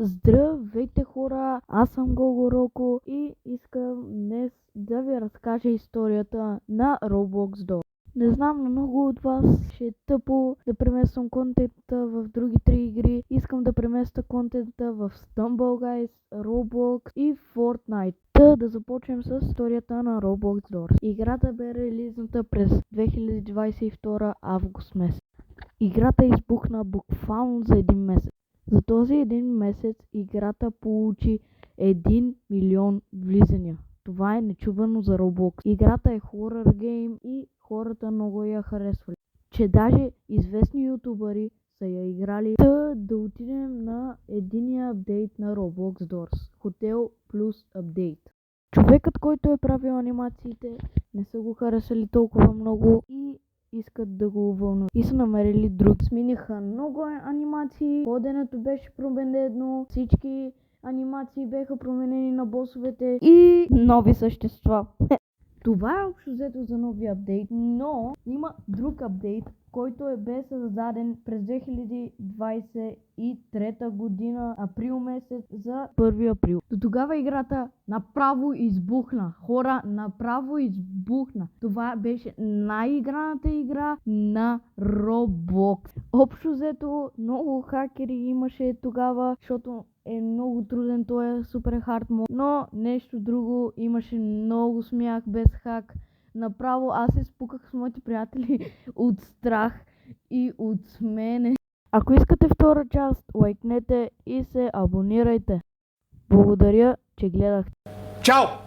Здравейте хора, аз съм Гого Роко и искам днес да ви разкажа историята на Roblox Doll. Не знам, на много от вас ще е тъпо да премествам контента в други 3 игри. Искам да преместя контента в Stumble Guys, Roblox и Fortnite. Да започнем с историята на Roblox Doors. Играта бе релизната през 2022 август месец. Играта избухна буквално за един месец. За този един месец играта получи 1 милион влизания. Това е нечувано за Roblox. Играта е хорър гейм и хората много я харесвали. Че даже известни ютубъри са я играли. Да отидем на единия апдейт на Roblox Doors. Хотел плюс апдейт. Човекът, който е правил анимациите, не са го харесали толкова много и искат да го уволнят. И са намерили други. Смениха много анимации, ходенето беше променено, всички анимации беха променени на босовете и нови същества. Това е общо взето за новия апдейт, но има друг апдейт, който бе създаден през 2023 година, април месец, за 1 април. До тогава играта направо избухна. Хора, направо избухна. Това беше най-играната игра на Roblox. Общо взето много хакери имаше тогава, защото е много труден, той е супер хард мод, но нещо друго, имаше много смях без хак. Направо аз се спуках с моите приятели от страх и от смене. Ако искате втора част, лайкнете и се абонирайте. Благодаря, че гледахте. Чао!